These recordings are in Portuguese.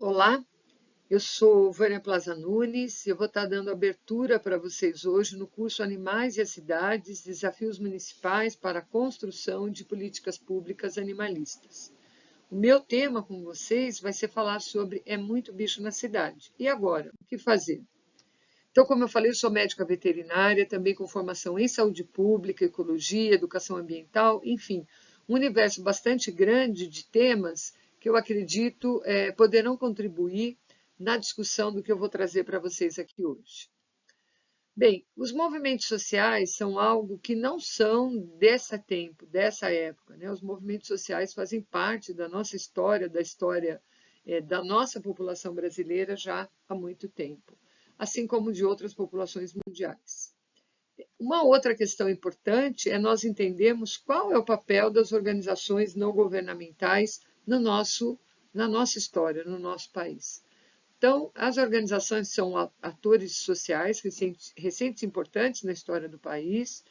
Olá, eu sou Vânia Plaza Nunes e eu vou estar dando abertura para vocês hoje no curso Animais e as Cidades, Desafios Municipais para a Construção de Políticas Públicas Animalistas. O meu tema com vocês vai ser falar sobre é muito bicho na cidade. E agora, o que fazer? Então, como eu falei, eu sou médica veterinária, também com formação em saúde pública, ecologia, educação ambiental, enfim, um universo bastante grande de temas que eu acredito poderão contribuir na discussão do que eu vou trazer para vocês aqui hoje. Bem, os movimentos sociais são algo que não são desse tempo, dessa época, né? Os movimentos sociais fazem parte da nossa história, da história da nossa população brasileira já há muito tempo, assim como de outras populações mundiais. Uma outra questão importante é nós entendermos qual é o papel das organizações não governamentais na nossa história, no nosso país. Então, as organizações são atores sociais recentes e importantes na história do país.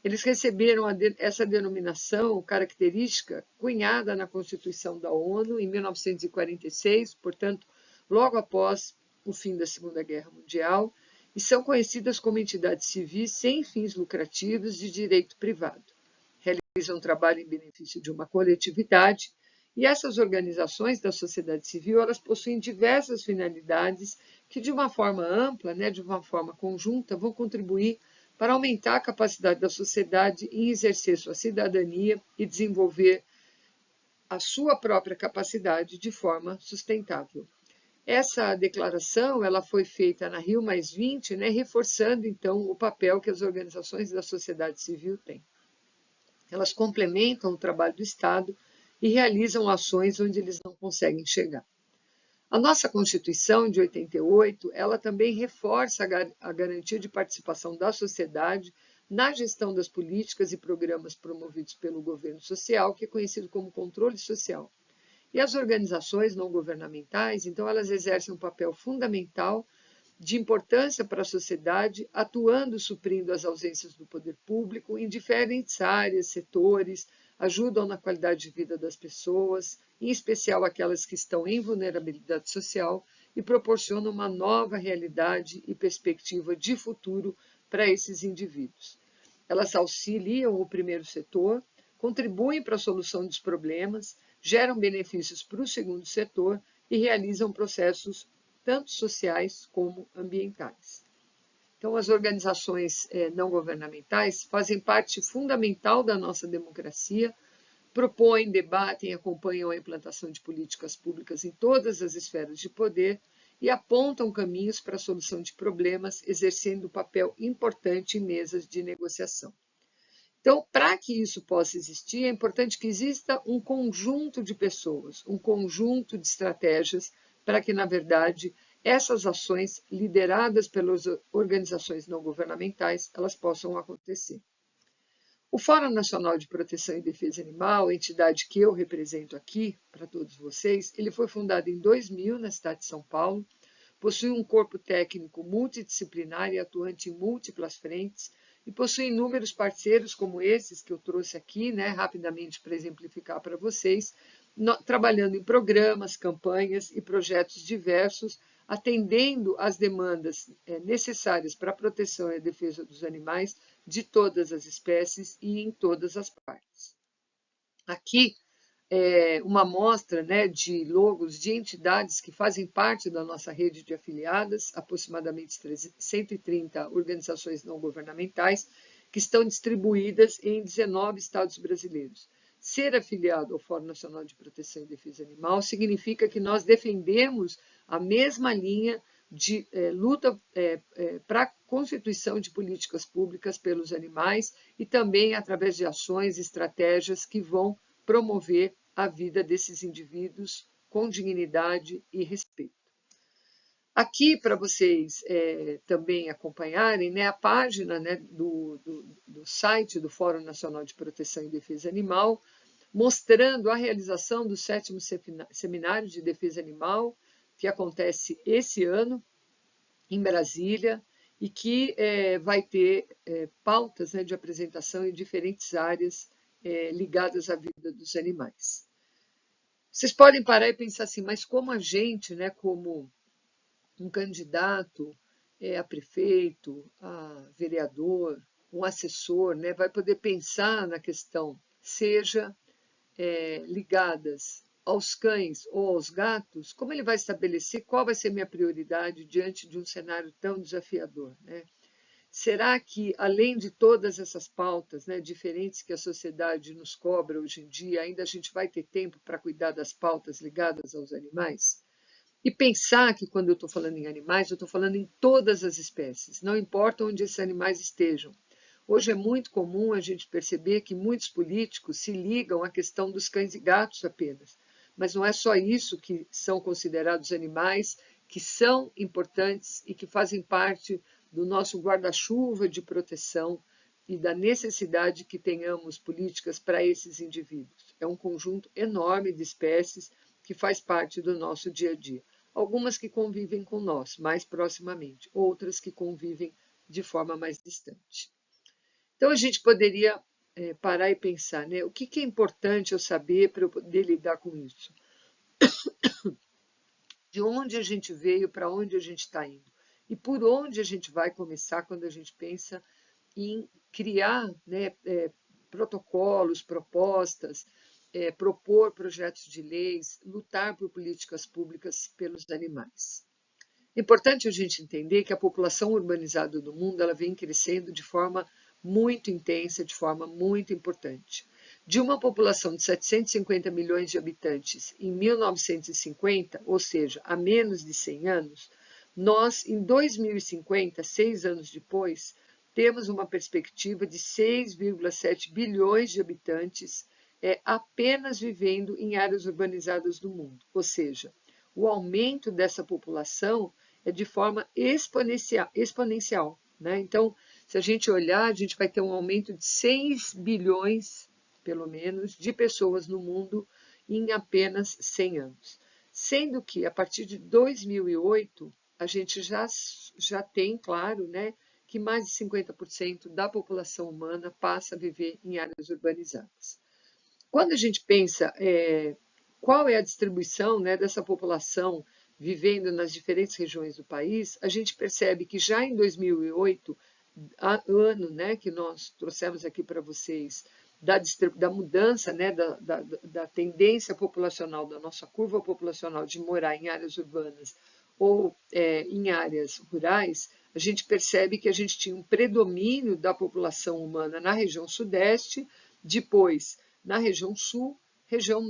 Eles receberam essa denominação característica cunhada na Constituição da ONU em 1946, portanto, logo após o fim da Segunda Guerra Mundial, e são conhecidas como entidades civis sem fins lucrativos de direito privado. Realizam um trabalho em benefício de uma coletividade e essas organizações da sociedade civil, elas possuem diversas finalidades que, de uma forma ampla, né, de uma forma conjunta, vão contribuir para aumentar a capacidade da sociedade em exercer sua cidadania e desenvolver a sua própria capacidade de forma sustentável. Essa declaração ela foi feita na Rio+20, né, reforçando, então, o papel que as organizações da sociedade civil têm. Elas complementam o trabalho do Estado e realizam ações onde eles não conseguem chegar. A nossa Constituição de 88, ela também reforça a garantia de participação da sociedade na gestão das políticas e programas promovidos pelo governo social, que é conhecido como controle social. E as organizações não governamentais, então, elas exercem um papel fundamental de importância para a sociedade, atuando, suprindo as ausências do poder público em diferentes áreas, setores, ajudam na qualidade de vida das pessoas, em especial aquelas que estão em vulnerabilidade social, e proporcionam uma nova realidade e perspectiva de futuro para esses indivíduos. Elas auxiliam o primeiro setor, contribuem para a solução dos problemas, geram benefícios para o segundo setor e realizam processos tanto sociais como ambientais. Então, as organizações não governamentais fazem parte fundamental da nossa democracia, propõem, debatem, acompanham a implantação de políticas públicas em todas as esferas de poder e apontam caminhos para a solução de problemas, exercendo um papel importante em mesas de negociação. Então, para que isso possa existir, é importante que exista um conjunto de pessoas, um conjunto de estratégias para que, na verdade, essas ações lideradas pelas organizações não governamentais, elas possam acontecer. O Fórum Nacional de Proteção e Defesa Animal, a entidade que eu represento aqui para todos vocês, ele foi fundado em 2000 na cidade de São Paulo, possui um corpo técnico multidisciplinar e atuante em múltiplas frentes, e possui inúmeros parceiros como esses que eu trouxe aqui, né, rapidamente para exemplificar para vocês, trabalhando em programas, campanhas e projetos diversos, atendendo às demandas necessárias para a proteção e a defesa dos animais de todas as espécies e em todas as partes. Aqui uma amostra, né, de logos de entidades que fazem parte da nossa rede de afiliadas, aproximadamente 130 organizações não governamentais, que estão distribuídas em 19 estados brasileiros. Ser afiliado ao Fórum Nacional de Proteção e Defesa Animal significa que nós defendemos a mesma linha de luta para a constituição de políticas públicas pelos animais e também através de ações e estratégias que vão promover a vida desses indivíduos com dignidade e respeito. Aqui, para vocês também acompanharem, né, a página, né, do site do Fórum Nacional de Proteção e Defesa Animal, mostrando a realização do 7º Seminário de Defesa Animal, que acontece esse ano em Brasília, e que vai ter pautas, né, de apresentação em diferentes áreas ligadas à vida dos animais. Vocês podem parar e pensar assim, mas como a gente, né, como um candidato a prefeito, a vereador, um assessor, né, vai poder pensar na questão, seja ligadas aos cães ou aos gatos, como ele vai estabelecer qual vai ser minha prioridade diante de um cenário tão desafiador, né? Será que, além de todas essas pautas, né, diferentes que a sociedade nos cobra hoje em dia, ainda a gente vai ter tempo para cuidar das pautas ligadas aos animais? E pensar que, quando eu estou falando em animais, eu estou falando em todas as espécies, não importa onde esses animais estejam. Hoje é muito comum a gente perceber que muitos políticos se ligam à questão dos cães e gatos apenas. Mas não é só isso que são considerados animais que são importantes e que fazem parte do nosso guarda-chuva de proteção e da necessidade que tenhamos políticas para esses indivíduos. É um conjunto enorme de espécies que faz parte do nosso dia a dia. Algumas que convivem com nós mais proximamente, outras que convivem de forma mais distante. Então, a gente poderia parar e pensar, né? O que é importante eu saber para eu poder lidar com isso? De onde a gente veio, para onde a gente está indo? E por onde a gente vai começar quando a gente pensa em criar, né, protocolos, propostas, propor projetos de leis, lutar por políticas públicas pelos animais. É importante a gente entender que a população urbanizada do mundo ela vem crescendo de forma muito intensa, de forma muito importante. De uma população de 750 milhões de habitantes em 1950, ou seja, há menos de 100 anos, nós, em 2050, 6 anos depois, temos uma perspectiva de 6,7 bilhões de habitantes apenas vivendo em áreas urbanizadas do mundo. Ou seja, o aumento dessa população é de forma exponencial, né? Então, se a gente olhar, a gente vai ter um aumento de 6 bilhões, pelo menos, de pessoas no mundo em apenas 100 anos. Sendo que, a partir de 2008, a gente já tem, claro, né, que mais de 50% da população humana passa a viver em áreas urbanizadas. Quando a gente pensa qual é a distribuição, né, dessa população vivendo nas diferentes regiões do país, a gente percebe que já em 2008, ano, né, que nós trouxemos aqui para vocês, da mudança, né, da tendência populacional, da nossa curva populacional de morar em áreas urbanas ou em áreas rurais, a gente percebe que a gente tinha um predomínio da população humana na região sudeste, depois na região sul, região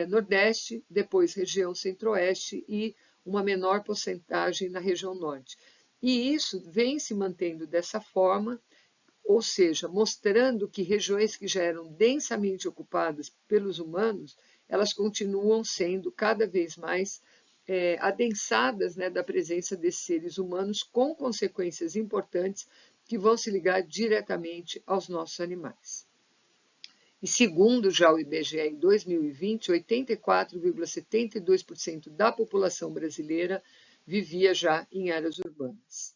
nordeste, depois região centro-oeste e uma menor porcentagem na região norte. E isso vem se mantendo dessa forma, ou seja, mostrando que regiões que já eram densamente ocupadas pelos humanos, elas continuam sendo cada vez mais adensadas, né, da presença desses seres humanos, com consequências importantes que vão se ligar diretamente aos nossos animais. E segundo já o IBGE, em 2020, 84,72% da população brasileira vivia já em áreas urbanas.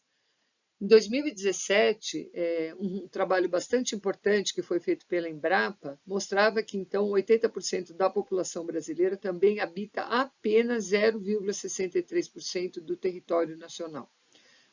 Em 2017, um trabalho bastante importante que foi feito pela Embrapa mostrava que, então, 80% da população brasileira também habita apenas 0,63% do território nacional.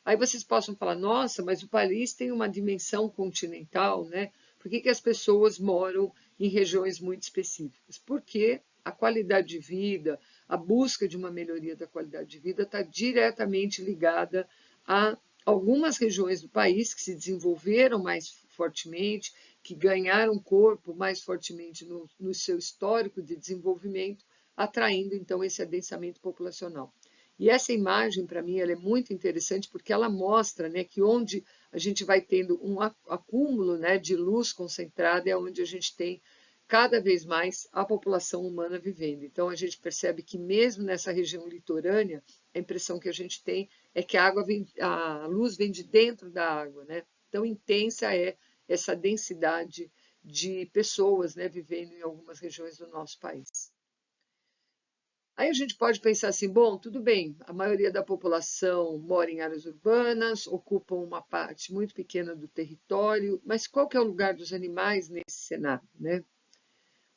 Aí vocês possam falar, nossa, mas o país tem uma dimensão continental, né? Por que as pessoas moram em regiões muito específicas? Porque a qualidade de vida, a busca de uma melhoria da qualidade de vida está diretamente ligada a algumas regiões do país que se desenvolveram mais fortemente, que ganharam corpo mais fortemente no seu histórico de desenvolvimento, atraindo então esse adensamento populacional. E essa imagem, para mim, ela é muito interessante porque ela mostra, né, que onde a gente vai tendo um acúmulo, né, de luz concentrada é onde a gente tem cada vez mais a população humana vivendo. Então, a gente percebe que mesmo nessa região litorânea, a impressão que a gente tem é que a luz vem de dentro da água, né? Tão intensa é essa densidade de pessoas, né, vivendo em algumas regiões do nosso país. Aí a gente pode pensar assim, bom, tudo bem, a maioria da população mora em áreas urbanas, ocupam uma parte muito pequena do território, mas qual que é o lugar dos animais nesse cenário, né?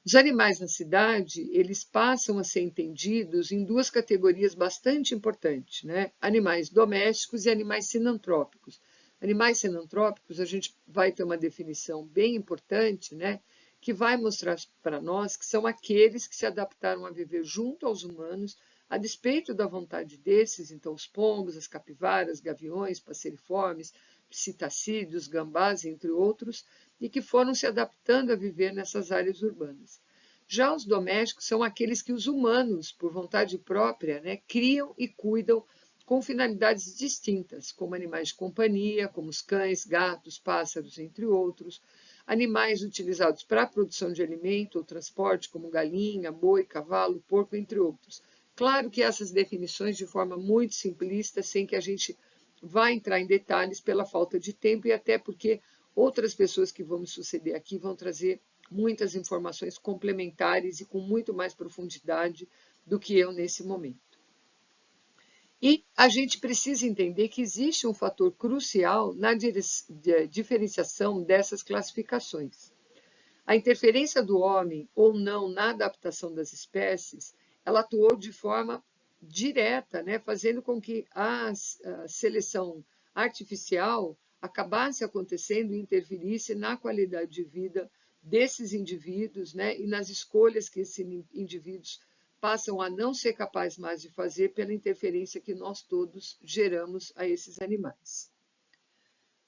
Os animais na cidade, eles passam a ser entendidos em duas categorias bastante importantes, né? Animais domésticos e animais sinantrópicos. Animais sinantrópicos, a gente vai ter uma definição bem importante, né? Que vai mostrar para nós que são aqueles que se adaptaram a viver junto aos humanos, a despeito da vontade desses, então os pombos, as capivaras, gaviões, passeriformes, psitacídeos, gambás, entre outros, e que foram se adaptando a viver nessas áreas urbanas. Já os domésticos são aqueles que os humanos, por vontade própria, né, criam e cuidam com finalidades distintas, como animais de companhia, como os cães, gatos, pássaros, entre outros, animais utilizados para a produção de alimento ou transporte, como galinha, boi, cavalo, porco, entre outros. Claro que essas definições de forma muito simplista, sem que a gente vá entrar em detalhes pela falta de tempo e até porque outras pessoas que vão me suceder aqui vão trazer muitas informações complementares e com muito mais profundidade do que eu nesse momento. E a gente precisa entender que existe um fator crucial na diferenciação dessas classificações. A interferência do homem ou não na adaptação das espécies, ela atuou de forma direta, né, fazendo com que a seleção artificial acabasse acontecendo e interferisse na qualidade de vida desses indivíduos, né, e nas escolhas que esses indivíduos passam a não ser capazes mais de fazer pela interferência que nós todos geramos a esses animais.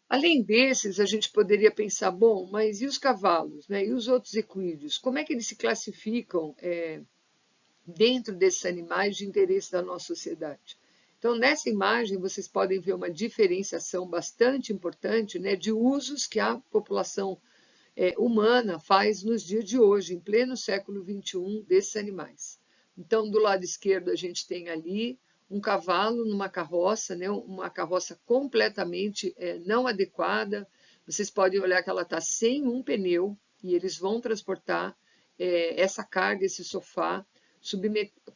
Além desses, a gente poderia pensar, bom, mas e os cavalos, né? E os outros equídeos? Como é que eles se classificam dentro desses animais de interesse da nossa sociedade? Então, nessa imagem, vocês podem ver uma diferenciação bastante importante, né, de usos que a população humana faz nos dias de hoje, em pleno século XXI, desses animais. Então, do lado esquerdo, a gente tem ali um cavalo numa carroça, né, uma carroça completamente não adequada. Vocês podem olhar que ela está sem um pneu e eles vão transportar essa carga, esse sofá,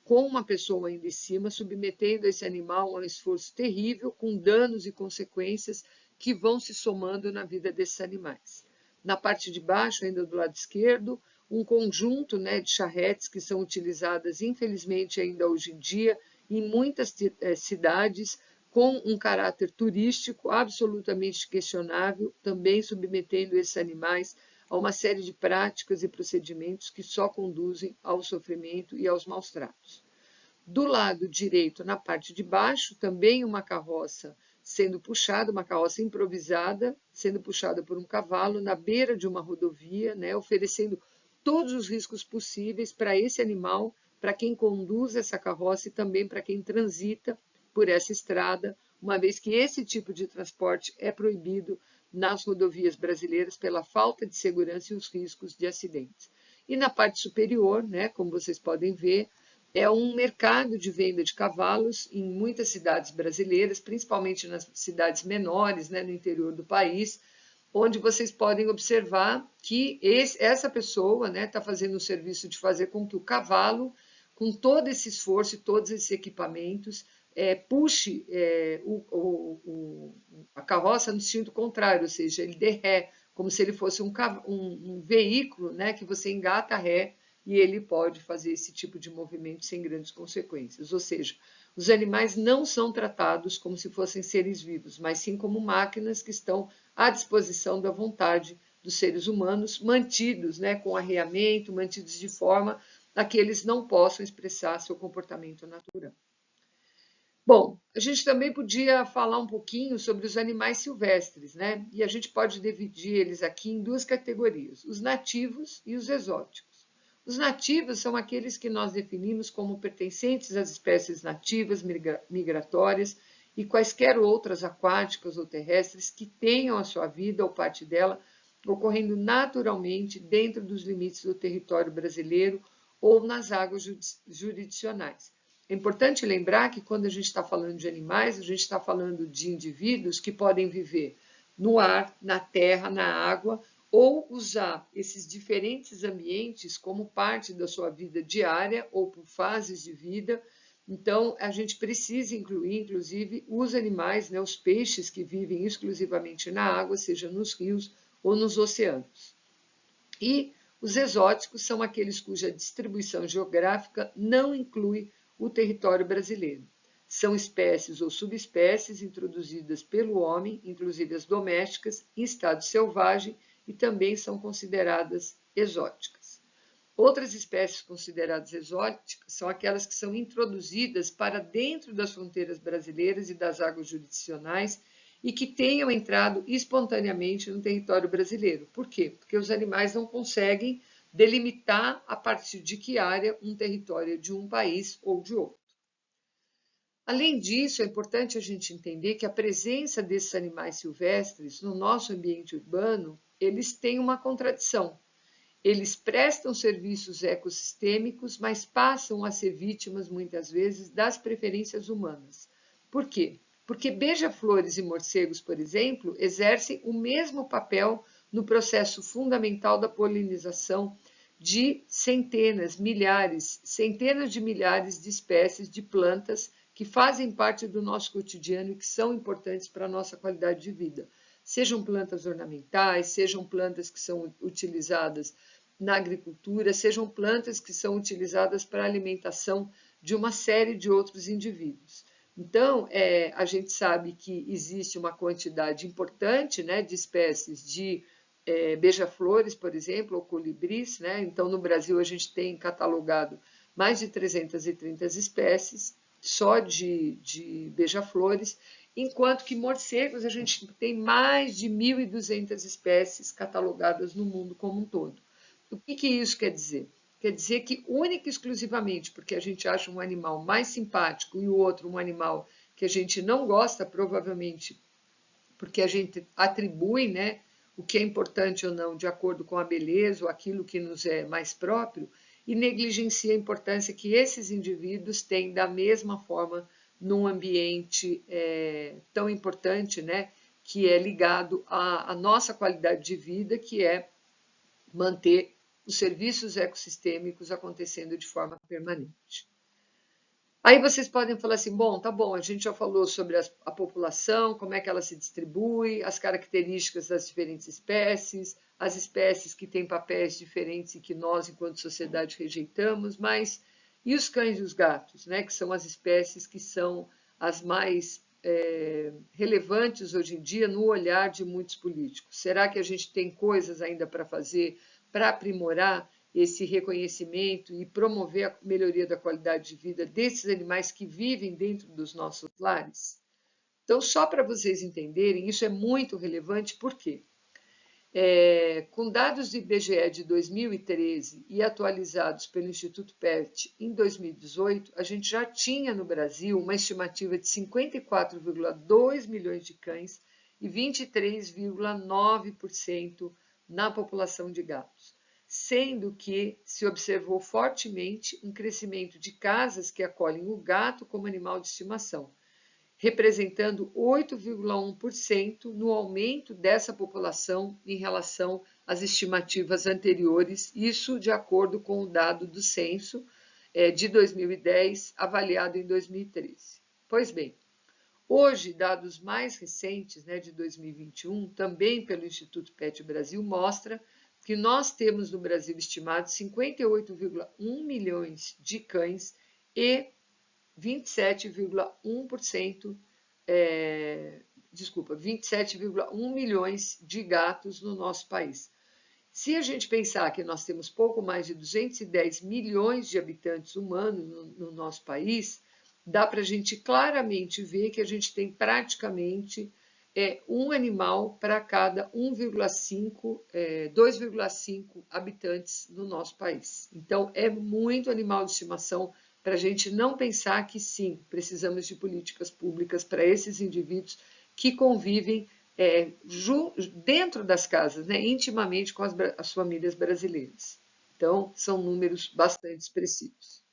com uma pessoa ainda em cima, submetendo esse animal a um esforço terrível, com danos e consequências que vão se somando na vida desses animais. Na parte de baixo, ainda do lado esquerdo, um conjunto, né, de charretes que são utilizadas, infelizmente, ainda hoje em dia, em muitas cidades, com um caráter turístico absolutamente questionável, também submetendo esses animais a uma série de práticas e procedimentos que só conduzem ao sofrimento e aos maus tratos. Do lado direito, na parte de baixo, também uma carroça sendo puxada, uma carroça improvisada, sendo puxada por um cavalo na beira de uma rodovia, né, oferecendo todos os riscos possíveis para esse animal, para quem conduz essa carroça e também para quem transita por essa estrada, uma vez que esse tipo de transporte é proibido nas rodovias brasileiras pela falta de segurança e os riscos de acidentes. E na parte superior, né, como vocês podem ver, é um mercado de venda de cavalos em muitas cidades brasileiras, principalmente nas cidades menores, né, no interior do país, onde vocês podem observar que essa pessoa está fazendo o serviço de fazer com que o cavalo, com todo esse esforço e todos esses equipamentos, puxe a carroça no sentido contrário, ou seja, ele dê ré, como se ele fosse um veículo, né, que você engata ré e ele pode fazer esse tipo de movimento sem grandes consequências. Ou seja, os animais não são tratados como se fossem seres vivos, mas sim como máquinas que estão à disposição da vontade dos seres humanos, mantidos, né, com arreamento, mantidos de forma a que eles não possam expressar seu comportamento natural. Bom, a gente também podia falar um pouquinho sobre os animais silvestres, né? E a gente pode dividir eles aqui em duas categorias, os nativos e os exóticos. Os nativos são aqueles que nós definimos como pertencentes às espécies nativas, migratórias e quaisquer outras aquáticas ou terrestres que tenham a sua vida ou parte dela ocorrendo naturalmente dentro dos limites do território brasileiro ou nas águas jurisdicionais. É importante lembrar que quando a gente está falando de animais, a gente está falando de indivíduos que podem viver no ar, na terra, na água, ou usar esses diferentes ambientes como parte da sua vida diária ou por fases de vida. Então, a gente precisa incluir, inclusive, os animais, né, os peixes que vivem exclusivamente na água, seja nos rios ou nos oceanos. E Os exóticos são aqueles cuja distribuição geográfica não inclui o território brasileiro. São espécies ou subespécies introduzidas pelo homem, inclusive as domésticas, em estado selvagem e também são consideradas exóticas. Outras espécies consideradas exóticas são aquelas que são introduzidas para dentro das fronteiras brasileiras e das águas jurisdicionais e que tenham entrado espontaneamente no território brasileiro. Por quê? Porque os animais não conseguem delimitar a partir de que área um território é de um país ou de outro. Além disso, é importante a gente entender que a presença desses animais silvestres no nosso ambiente urbano, eles têm uma contradição. Eles prestam serviços ecossistêmicos, mas passam a ser vítimas, muitas vezes, das preferências humanas. Por quê? Porque beija-flores e morcegos, por exemplo, exercem o mesmo papel no processo fundamental da polinização de centenas de milhares de espécies de plantas que fazem parte do nosso cotidiano e que são importantes para a nossa qualidade de vida. Sejam plantas ornamentais, sejam plantas que são utilizadas na agricultura, sejam plantas que são utilizadas para a alimentação de uma série de outros indivíduos. Então, a gente sabe que existe uma quantidade importante, né, de espécies de beija-flores, por exemplo, ou colibris, né? Então, no Brasil, a gente tem catalogado mais de 330 espécies só de beija-flores, enquanto que morcegos a gente tem mais de 1.200 espécies catalogadas no mundo como um todo. O que isso quer dizer? Quer dizer que única e exclusivamente porque a gente acha um animal mais simpático e o outro um animal que a gente não gosta, provavelmente porque a gente atribui, né, o que é importante ou não de acordo com a beleza ou aquilo que nos é mais próprio, e negligencia a importância que esses indivíduos têm da mesma forma num ambiente tão importante, né, que é ligado à nossa qualidade de vida, que é manter os serviços ecossistêmicos acontecendo de forma permanente. Aí vocês podem falar assim, bom, tá bom, a gente já falou sobre a população, como é que ela se distribui, as características das diferentes espécies, as espécies que têm papéis diferentes e que nós, enquanto sociedade, rejeitamos, mas e os cães e os gatos, né, que são as espécies que são as mais relevantes hoje em dia no olhar de muitos políticos? Será que a gente tem coisas ainda para fazer para aprimorar esse reconhecimento e promover a melhoria da qualidade de vida desses animais que vivem dentro dos nossos lares? Então, só para vocês entenderem, isso é muito relevante, por quê? Com dados do IBGE de 2013 e atualizados pelo Instituto PET em 2018, a gente já tinha no Brasil uma estimativa de 54,2 milhões de cães e 23,9% na população de gatos, sendo que se observou fortemente um crescimento de casas que acolhem o gato como animal de estimação, representando 8,1% no aumento dessa população em relação às estimativas anteriores, isso de acordo com o dado do censo de 2010, avaliado em 2013. Pois bem, hoje, dados mais recentes, né, de 2021, também pelo Instituto PET Brasil, mostra que nós temos no Brasil estimados 58,1 milhões de cães e 27,1%, 27,1 milhões de gatos no nosso país. Se a gente pensar que nós temos pouco mais de 210 milhões de habitantes humanos no nosso país, dá para a gente claramente ver que a gente tem praticamente um animal para cada 2,5 habitantes no nosso país. Então, é muito animal de estimação para a gente não pensar que sim, precisamos de políticas públicas para esses indivíduos que convivem dentro das casas, né, intimamente com as famílias brasileiras. Então, são números bastante expressivos.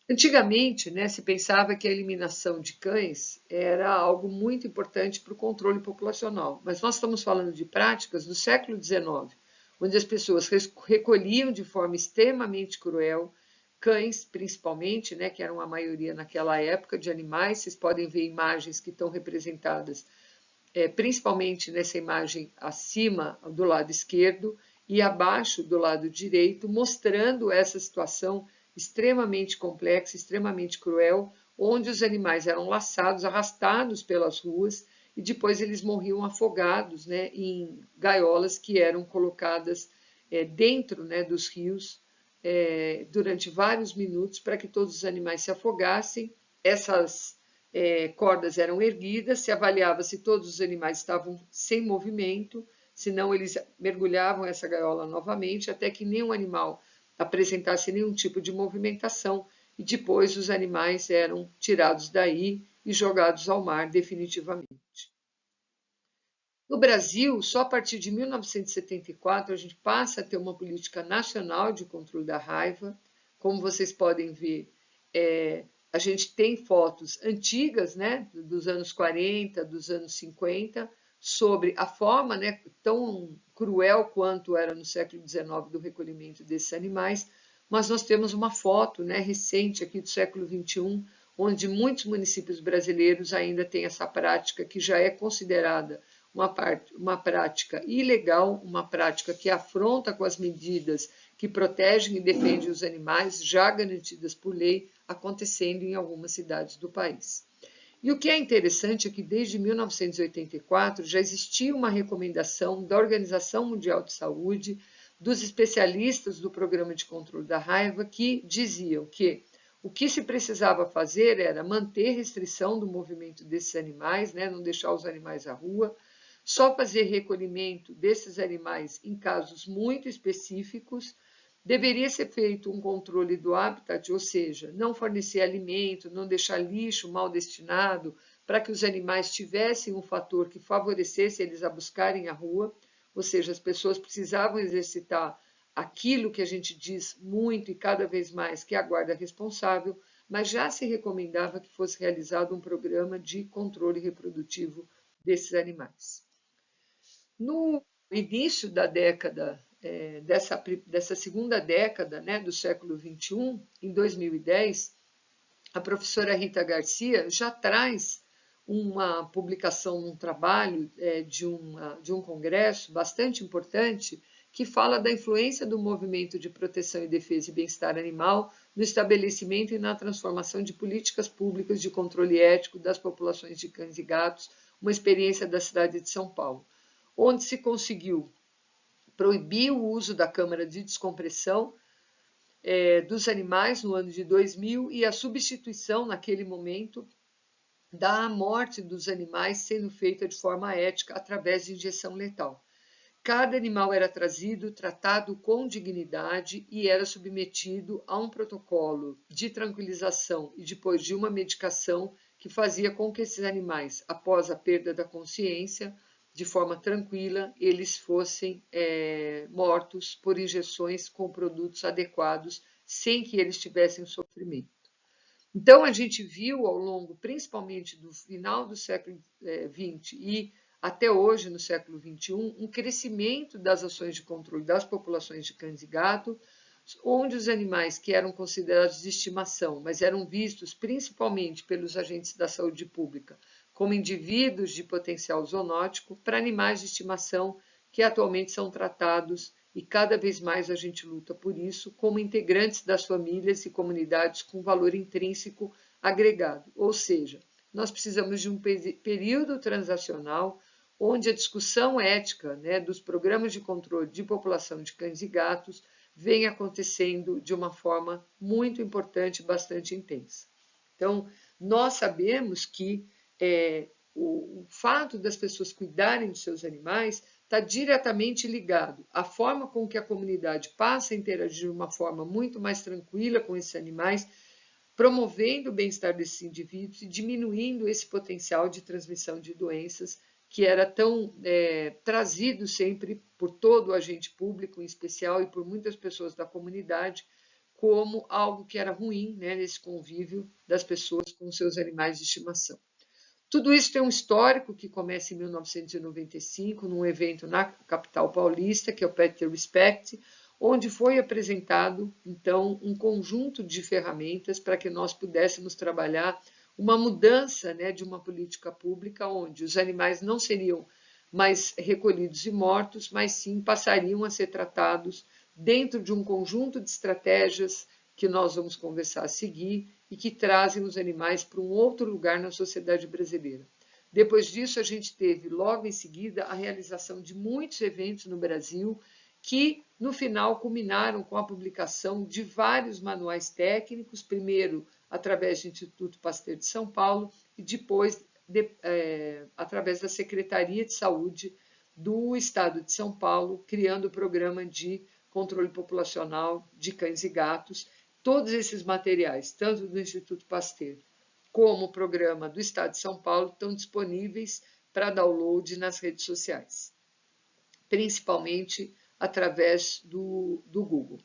Antigamente, né, se pensava que a eliminação de cães era algo muito importante para o controle populacional, mas nós estamos falando de práticas do século XIX, onde as pessoas recolhiam de forma extremamente cruel cães, principalmente, né, que eram a maioria naquela época de animais. Vocês podem ver imagens que estão representadas, principalmente nessa imagem acima, do lado esquerdo, e abaixo do lado direito, mostrando essa situação extremamente complexa, extremamente cruel, onde os animais eram laçados, arrastados pelas ruas e depois eles morriam afogados, né, em gaiolas que eram colocadas dentro, né, dos rios durante vários minutos para que todos os animais se afogassem. Essas cordas eram erguidas, se avaliava se todos os animais estavam sem movimento, senão eles mergulhavam essa gaiola novamente, até que nenhum animal apresentasse nenhum tipo de movimentação, e depois os animais eram tirados daí e jogados ao mar definitivamente. No Brasil, só a partir de 1974 a gente passa a ter uma política nacional de controle da raiva. Como vocês podem ver, a gente tem fotos antigas, né, dos anos 40, dos anos 50, sobre a forma, né, tão cruel quanto era no século XIX do recolhimento desses animais, mas nós temos uma foto, né, recente aqui do século XXI, onde muitos municípios brasileiros ainda têm essa prática que já é considerada uma prática ilegal, uma prática que afronta com as medidas que protegem e defendem os animais, já garantidas por lei, acontecendo em algumas cidades do país. E o que é interessante é que desde 1984 já existia uma recomendação da Organização Mundial de Saúde, dos especialistas do Programa de Controle da Raiva, que diziam que o que se precisava fazer era manter restrição do movimento desses animais, né, não deixar os animais à rua, só fazer recolhimento desses animais em casos muito específicos, deveria ser feito um controle do habitat, ou seja, não fornecer alimento, não deixar lixo mal destinado, para que os animais tivessem um fator que favorecesse eles a buscarem a rua, ou seja, as pessoas precisavam exercitar aquilo que a gente diz muito e cada vez mais, que é a guarda responsável, mas já se recomendava que fosse realizado um programa de controle reprodutivo desses animais. No início da década, dessa segunda década, né, do século XXI, em 2010, a professora Rita Garcia já traz uma publicação, um trabalho de um congresso bastante importante, que fala da influência do movimento de proteção e defesa e bem-estar animal no estabelecimento e na transformação de políticas públicas de controle ético das populações de cães e gatos, uma experiência da cidade de São Paulo, onde se conseguiu proibir o uso da câmara de descompressão dos animais no ano de 2000 e a substituição, naquele momento, da morte dos animais sendo feita de forma ética através de injeção letal. Cada animal era trazido, tratado com dignidade e era submetido a um protocolo de tranquilização e depois de uma medicação que fazia com que esses animais, após a perda da consciência, de forma tranquila, eles fossem mortos por injeções com produtos adequados, sem que eles tivessem sofrimento. Então, a gente viu ao longo, principalmente do final do século XX e até hoje, no século XXI, um crescimento das ações de controle das populações de cães e gatos, onde os animais que eram considerados de estimação, mas eram vistos principalmente pelos agentes da saúde pública como indivíduos de potencial zoonótico, para animais de estimação que atualmente são tratados, e cada vez mais a gente luta por isso, como integrantes das famílias e comunidades com valor intrínseco agregado. Ou seja, nós precisamos de um período transacional onde a discussão ética, né, dos programas de controle de população de cães e gatos vem acontecendo de uma forma muito importante, bastante intensa. Então, nós sabemos que o fato das pessoas cuidarem dos seus animais está diretamente ligado à forma com que a comunidade passa a interagir de uma forma muito mais tranquila com esses animais, promovendo o bem-estar desses indivíduos e diminuindo esse potencial de transmissão de doenças que era tão trazido sempre por todo o agente público, em especial, e por muitas pessoas da comunidade, como algo que era ruim, né, nesse convívio das pessoas com seus animais de estimação. Tudo isso tem um histórico que começa em 1995, num evento na capital paulista, que é o Pet Respect, onde foi apresentado, então, um conjunto de ferramentas para que nós pudéssemos trabalhar uma mudança, né, de uma política pública onde os animais não seriam mais recolhidos e mortos, mas sim passariam a ser tratados dentro de um conjunto de estratégias que nós vamos conversar a seguir e que trazem os animais para um outro lugar na sociedade brasileira. Depois disso, a gente teve, logo em seguida, a realização de muitos eventos no Brasil, que, no final, culminaram com a publicação de vários manuais técnicos, primeiro através do Instituto Pasteur de São Paulo e depois através da Secretaria de Saúde do Estado de São Paulo, criando o programa de controle populacional de cães e gatos. Todos esses materiais, tanto do Instituto Pasteur como o programa do Estado de São Paulo, estão disponíveis para download nas redes sociais, principalmente através do Google.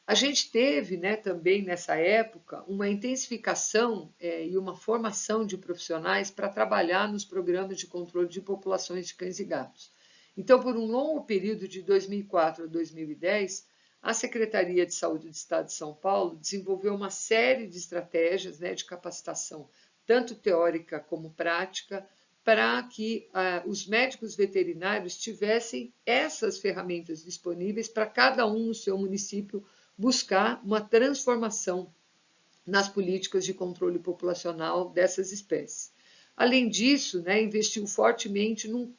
A gente teve, né, também nessa época uma intensificação e uma formação de profissionais para trabalhar nos programas de controle de populações de cães e gatos. Então, por um longo período de 2004 a 2010, a Secretaria de Saúde do Estado de São Paulo desenvolveu uma série de estratégias, né, de capacitação, tanto teórica como prática, para que os médicos veterinários tivessem essas ferramentas disponíveis para cada um no seu município buscar uma transformação nas políticas de controle populacional dessas espécies. Além disso, né, investiu fortemente no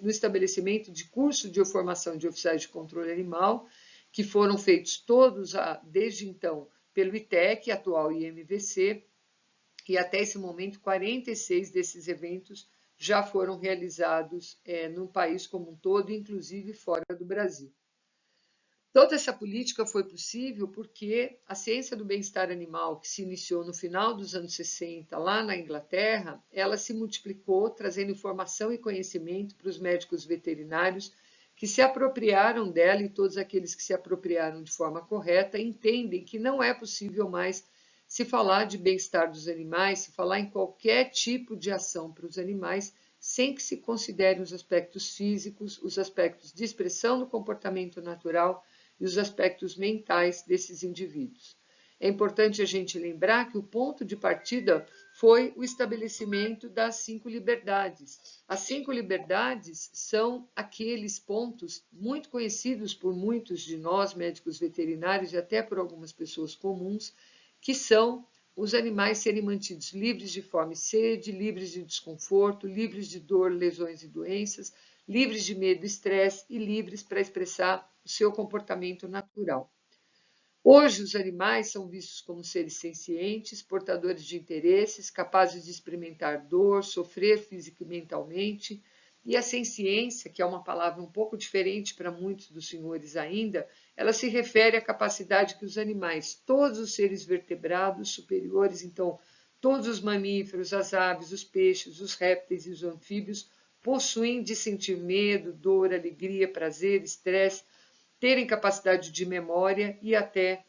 estabelecimento de cursos de formação de oficiais de controle animal, que foram feitos todos desde então pelo ITEC, atual IMVC, e até esse momento 46 desses eventos já foram realizados no país como um todo, inclusive fora do Brasil. Toda essa política foi possível porque a ciência do bem-estar animal, que se iniciou no final dos anos 60, lá na Inglaterra, ela se multiplicou, trazendo informação e conhecimento para os médicos veterinários que se apropriaram dela, e todos aqueles que se apropriaram de forma correta entendem que não é possível mais se falar de bem-estar dos animais, se falar em qualquer tipo de ação para os animais, sem que se considerem os aspectos físicos, os aspectos de expressão do comportamento natural e os aspectos mentais desses indivíduos. É importante a gente lembrar que o ponto de partida foi o estabelecimento das 5 liberdades. As 5 liberdades são aqueles pontos muito conhecidos por muitos de nós, médicos veterinários, e até por algumas pessoas comuns, que são os animais serem mantidos livres de fome e sede, livres de desconforto, livres de dor, lesões e doenças, livres de medo e estresse e livres para expressar o seu comportamento natural. Hoje, os animais são vistos como seres sencientes, portadores de interesses, capazes de experimentar dor, sofrer física e mentalmente, e a senciência, que é uma palavra um pouco diferente para muitos dos senhores ainda, ela se refere à capacidade que os animais, todos os seres vertebrados superiores, então todos os mamíferos, as aves, os peixes, os répteis e os anfíbios, possuem de sentir medo, dor, alegria, prazer, estresse, terem capacidade de memória e até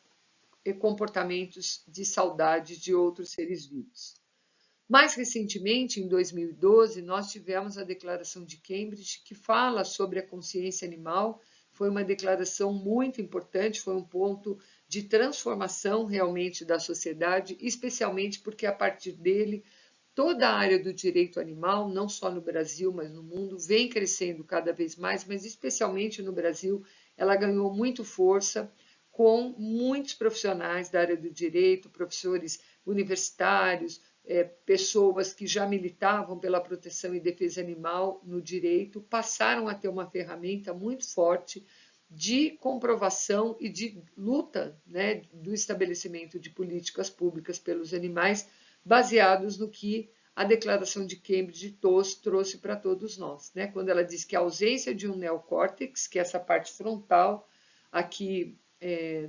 comportamentos de saudade de outros seres vivos. Mais recentemente, em 2012, nós tivemos a Declaração de Cambridge, que fala sobre a consciência animal. Foi uma declaração muito importante, foi um ponto de transformação realmente da sociedade, especialmente porque a partir dele toda a área do direito animal, não só no Brasil, mas no mundo, vem crescendo cada vez mais, mas especialmente no Brasil, ela ganhou muito força com muitos profissionais da área do direito, professores universitários, pessoas que já militavam pela proteção e defesa animal no direito, passaram a ter uma ferramenta muito forte de comprovação e de luta, né, do estabelecimento de políticas públicas pelos animais, baseados no que a Declaração de Cambridge trouxe para todos nós, né? Quando ela diz que a ausência de um neocórtex, que é essa parte frontal aqui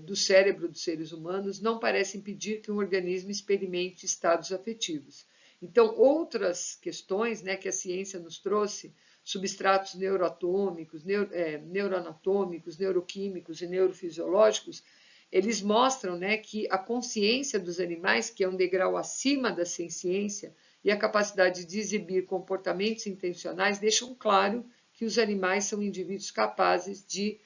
do cérebro dos seres humanos, não parece impedir que um organismo experimente estados afetivos. Então, outras questões, né, que a ciência nos trouxe, substratos neuroatômicos, neuroanatômicos, neuroquímicos e neurofisiológicos, eles mostram, né, que a consciência dos animais, que é um degrau acima da senciência, e a capacidade de exibir comportamentos intencionais deixam claro que os animais são indivíduos capazes de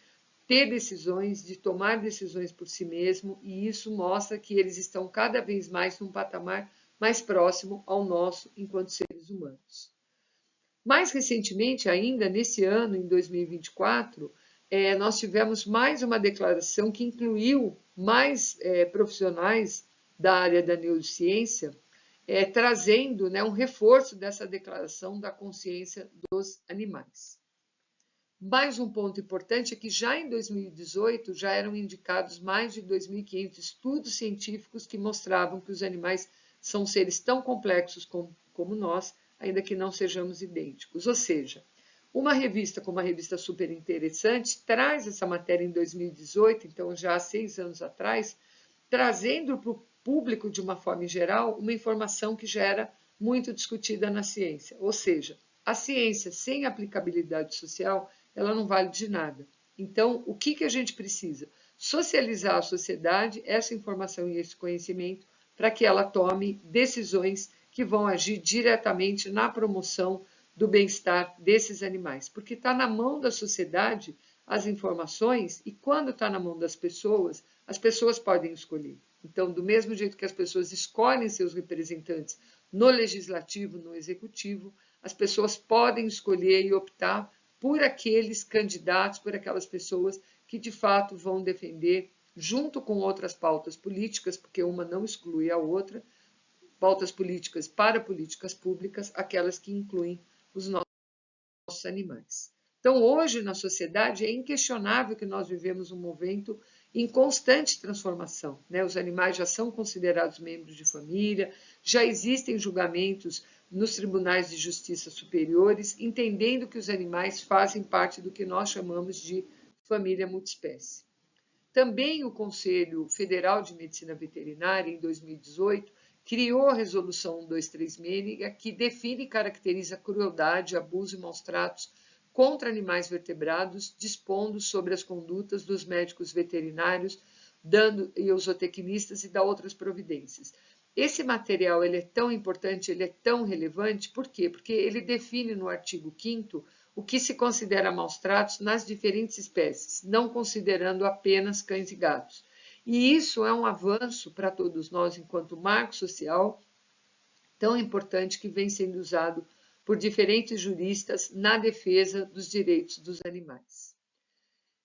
ter decisões, de tomar decisões por si mesmo, e isso mostra que eles estão cada vez mais num patamar mais próximo ao nosso enquanto seres humanos. Mais recentemente, ainda nesse ano, em 2024, nós tivemos mais uma declaração que incluiu mais profissionais da área da neurociência, trazendo, né, um reforço dessa declaração da consciência dos animais. Mais um ponto importante é que já em 2018 já eram indicados mais de 2.500 estudos científicos que mostravam que os animais são seres tão complexos como nós, ainda que não sejamos idênticos. Ou seja, uma revista como a revista Super Interessante traz essa matéria em 2018, então já há 6 anos atrás, trazendo para o público, de uma forma geral, uma informação que já era muito discutida na ciência. Ou seja, a ciência sem aplicabilidade social, ela não vale de nada. Então, o que a gente precisa? Socializar a sociedade essa informação e esse conhecimento para que ela tome decisões que vão agir diretamente na promoção do bem-estar desses animais. Porque está na mão da sociedade as informações e quando está na mão das pessoas, as pessoas podem escolher. Então, do mesmo jeito que as pessoas escolhem seus representantes no legislativo, no executivo, as pessoas podem escolher e optar por aqueles candidatos, por aquelas pessoas que de fato vão defender, junto com outras pautas políticas, porque uma não exclui a outra, pautas políticas para políticas públicas, aquelas que incluem os nossos animais. Então, hoje, na sociedade, é inquestionável que nós vivemos um momento em constante transformação, né? Os animais já são considerados membros de família, já existem julgamentos nos tribunais de justiça superiores, entendendo que os animais fazem parte do que nós chamamos de família multiespécie. Também o Conselho Federal de Medicina Veterinária, em 2018, criou a Resolução 1236, que define e caracteriza crueldade, abuso e maus-tratos contra animais vertebrados, dispondo sobre as condutas dos médicos veterinários, e os zootecnistas e dá outras providências. Esse material ele é tão importante, ele é tão relevante, por quê? Porque ele define no artigo 5º o que se considera maus-tratos nas diferentes espécies, não considerando apenas cães e gatos. E isso é um avanço para todos nós, enquanto marco social tão importante que vem sendo usado por diferentes juristas na defesa dos direitos dos animais.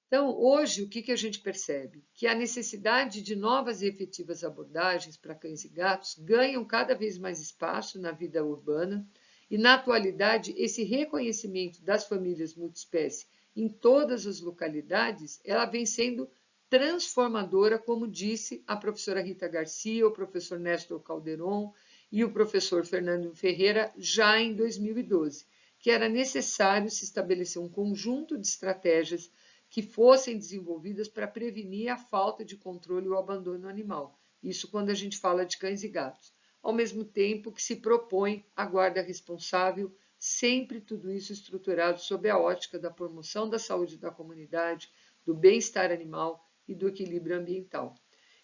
Então, hoje, o que a gente percebe? Que a necessidade de novas e efetivas abordagens para cães e gatos ganham cada vez mais espaço na vida urbana e, na atualidade, esse reconhecimento das famílias multiespécie em todas as localidades, ela vem sendo transformadora, como disse a professora Rita Garcia, o professor Néstor Calderon e o professor Fernando Ferreira já em 2012, que era necessário se estabelecer um conjunto de estratégias que fossem desenvolvidas para prevenir a falta de controle e o abandono animal. Isso quando a gente fala de cães e gatos. Ao mesmo tempo que se propõe a guarda responsável, sempre tudo isso estruturado sob a ótica da promoção da saúde da comunidade, do bem-estar animal e do equilíbrio ambiental.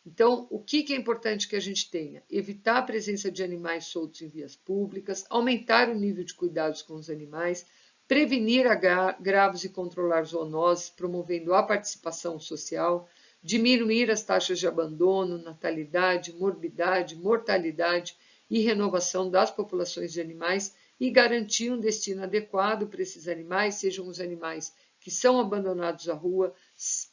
Então, o que é importante que a gente tenha? Evitar a presença de animais soltos em vias públicas, aumentar o nível de cuidados com os animais, prevenir agravos e controlar zoonoses, promovendo a participação social, diminuir as taxas de abandono, natalidade, morbidade, mortalidade e renovação das populações de animais e garantir um destino adequado para esses animais, sejam os animais que são abandonados à rua,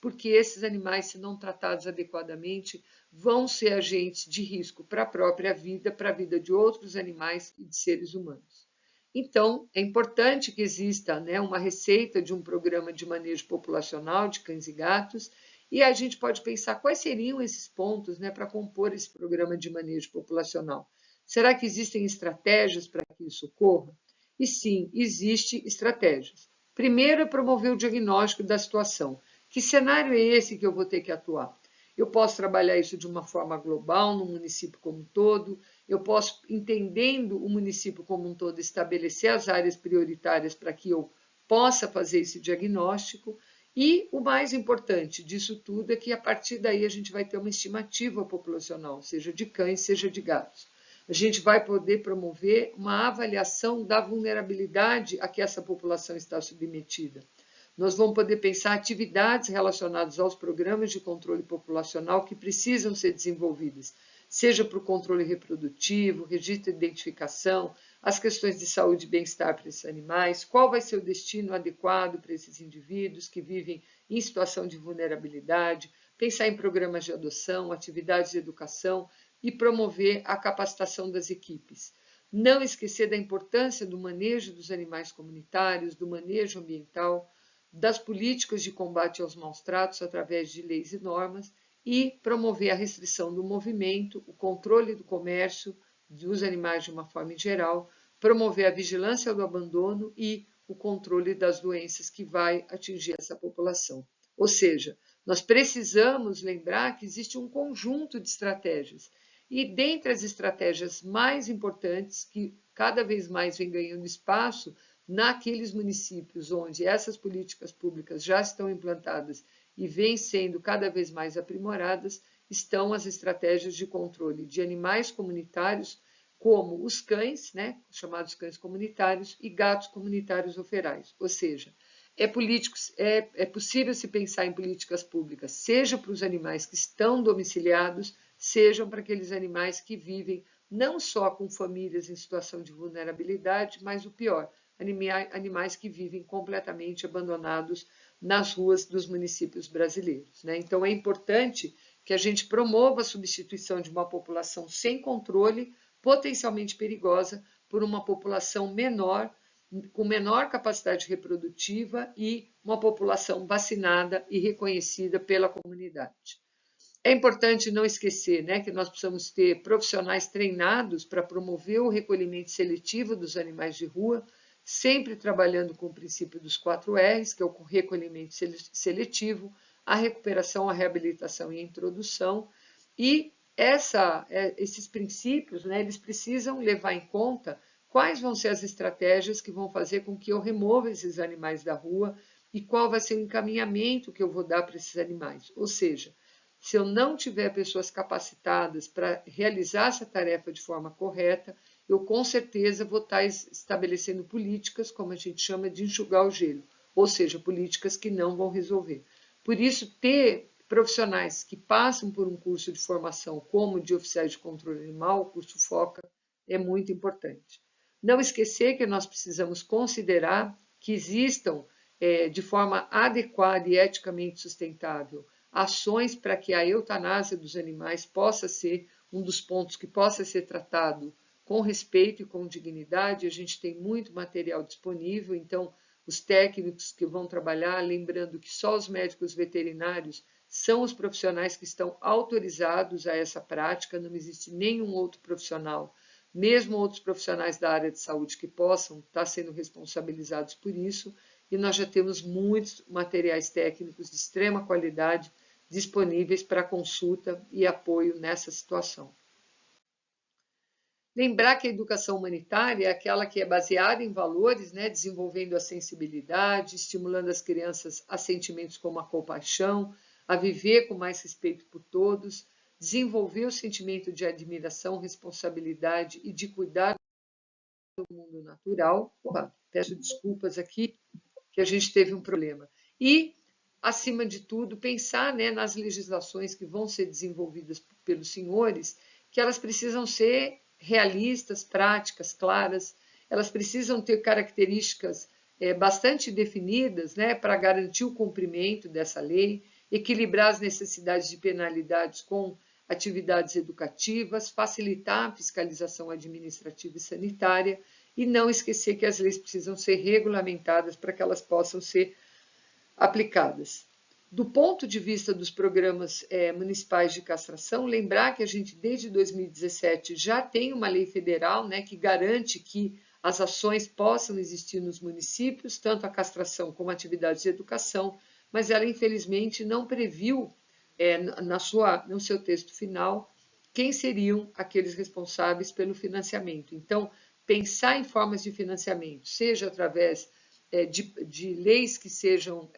porque esses animais, se não tratados adequadamente, vão ser agentes de risco para a própria vida, para a vida de outros animais e de seres humanos. Então, é importante que exista, né, uma receita de um programa de manejo populacional de cães e gatos, e a gente pode pensar quais seriam esses pontos, né, para compor esse programa de manejo populacional. Será que existem estratégias para que isso ocorra? E sim, existem estratégias. Primeiro é promover o diagnóstico da situação. Que cenário é esse que eu vou ter que atuar? Eu posso trabalhar isso de uma forma global, no município como um todo, eu posso, entendendo o município como um todo, estabelecer as áreas prioritárias para que eu possa fazer esse diagnóstico. E o mais importante disso tudo é que, a partir daí, a gente vai ter uma estimativa populacional, seja de cães, seja de gatos. A gente vai poder promover uma avaliação da vulnerabilidade a que essa população está submetida. Nós vamos poder pensar atividades relacionadas aos programas de controle populacional que precisam ser desenvolvidas, seja para o controle reprodutivo, registro de identificação, as questões de saúde e bem-estar para esses animais, qual vai ser o destino adequado para esses indivíduos que vivem em situação de vulnerabilidade, pensar em programas de adoção, atividades de educação e promover a capacitação das equipes. Não esquecer da importância do manejo dos animais comunitários, do manejo ambiental, das políticas de combate aos maus-tratos através de leis e normas e promover a restrição do movimento, o controle do comércio dos animais de uma forma geral, promover a vigilância do abandono e o controle das doenças que vai atingir essa população. Ou seja, nós precisamos lembrar que existe um conjunto de estratégias e dentre as estratégias mais importantes, que cada vez mais vem ganhando espaço, naqueles municípios onde essas políticas públicas já estão implantadas e vêm sendo cada vez mais aprimoradas, estão as estratégias de controle de animais comunitários, como os cães, né, chamados cães comunitários, e gatos comunitários ou ferais. Ou seja, é possível se pensar em políticas públicas, seja para os animais que estão domiciliados, sejam para aqueles animais que vivem não só com famílias em situação de vulnerabilidade, mas o pior, animais que vivem completamente abandonados nas ruas dos municípios brasileiros, né? Então, é importante que a gente promova a substituição de uma população sem controle, potencialmente perigosa, por uma população menor, com menor capacidade reprodutiva e uma população vacinada e reconhecida pela comunidade. É importante não esquecer, né, que nós precisamos ter profissionais treinados para promover o recolhimento seletivo dos animais de rua, sempre trabalhando com o princípio dos 4 R's, que é o recolhimento seletivo, a recuperação, a reabilitação e a introdução. E esses princípios, né, eles precisam levar em conta quais vão ser as estratégias que vão fazer com que eu remova esses animais da rua e qual vai ser o encaminhamento que eu vou dar para esses animais. Ou seja, se eu não tiver pessoas capacitadas para realizar essa tarefa de forma correta, eu com certeza vou estar estabelecendo políticas, como a gente chama de enxugar o gelo, ou seja, políticas que não vão resolver. Por isso, ter profissionais que passam por um curso de formação como de oficiais de controle animal, o curso FOCA, é muito importante. Não esquecer que nós precisamos considerar que existam, de forma adequada e eticamente sustentável, ações para que a eutanásia dos animais possa ser um dos pontos que possa ser tratado com respeito e com dignidade. A gente tem muito material disponível, então os técnicos que vão trabalhar, lembrando que só os médicos veterinários são os profissionais que estão autorizados a essa prática, não existe nenhum outro profissional, mesmo outros profissionais da área de saúde que possam estar sendo responsabilizados por isso, e nós já temos muitos materiais técnicos de extrema qualidade disponíveis para consulta e apoio nessa situação. Lembrar que a educação humanitária é aquela que é baseada em valores, né, desenvolvendo a sensibilidade, estimulando as crianças a sentimentos como a compaixão, a viver com mais respeito por todos, desenvolver o sentimento de admiração, responsabilidade e de cuidar do mundo natural. Opa, peço desculpas aqui, que a gente teve um problema. E, acima de tudo, pensar, né, nas legislações que vão ser desenvolvidas pelos senhores, que elas precisam ser realistas, práticas, claras, elas precisam ter características bastante definidas, né, para garantir o cumprimento dessa lei, equilibrar as necessidades de penalidades com atividades educativas, facilitar a fiscalização administrativa e sanitária e não esquecer que as leis precisam ser regulamentadas para que elas possam ser aplicadas. Do ponto de vista dos programas municipais de castração, lembrar que a gente, desde 2017, já tem uma lei federal, né, que garante que as ações possam existir nos municípios, tanto a castração como atividades de educação, mas ela, infelizmente, não previu, no seu texto final, quem seriam aqueles responsáveis pelo financiamento. Então, pensar em formas de financiamento, seja através de leis que sejam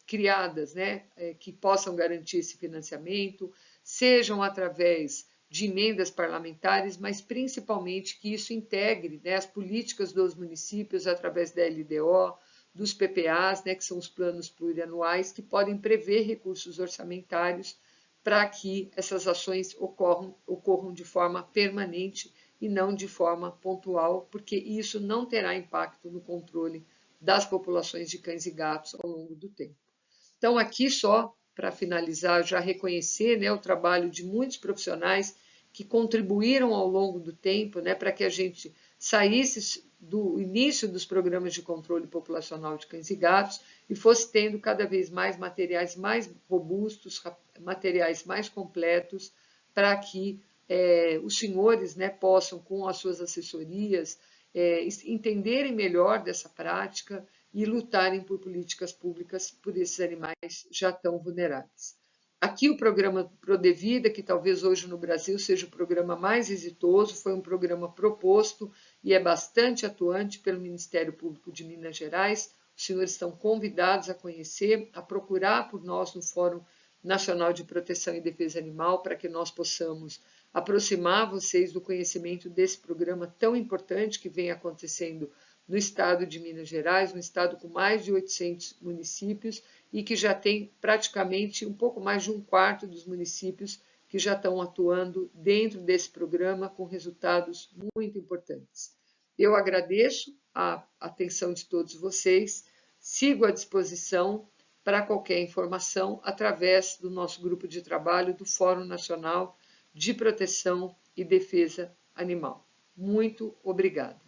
criadas, né, que possam garantir esse financiamento, sejam através de emendas parlamentares, mas principalmente que isso integre, né, as políticas dos municípios através da LDO, dos PPAs, né, que são os planos plurianuais, que podem prever recursos orçamentários para que essas ações ocorram de forma permanente e não de forma pontual, porque isso não terá impacto no controle das populações de cães e gatos ao longo do tempo. Então, aqui só para finalizar, já reconhecer, né, o trabalho de muitos profissionais que contribuíram ao longo do tempo, né, para que a gente saísse do início dos programas de controle populacional de cães e gatos e fosse tendo cada vez mais materiais mais robustos, materiais mais completos, para que os senhores, né, possam, com as suas assessorias, entenderem melhor dessa prática e lutarem por políticas públicas por esses animais já tão vulneráveis. Aqui o programa Prodevida, que talvez hoje no Brasil seja o programa mais exitoso, foi um programa proposto e é bastante atuante pelo Ministério Público de Minas Gerais. Os senhores estão convidados a conhecer, a procurar por nós no Fórum Nacional de Proteção e Defesa Animal, para que nós possamos aproximar vocês do conhecimento desse programa tão importante que vem acontecendo no estado de Minas Gerais, um estado com mais de 800 municípios e que já tem praticamente um pouco mais de um quarto dos municípios que já estão atuando dentro desse programa com resultados muito importantes. Eu agradeço a atenção de todos vocês, sigo à disposição para qualquer informação através do nosso grupo de trabalho do Fórum Nacional de Proteção e Defesa Animal. Muito obrigada.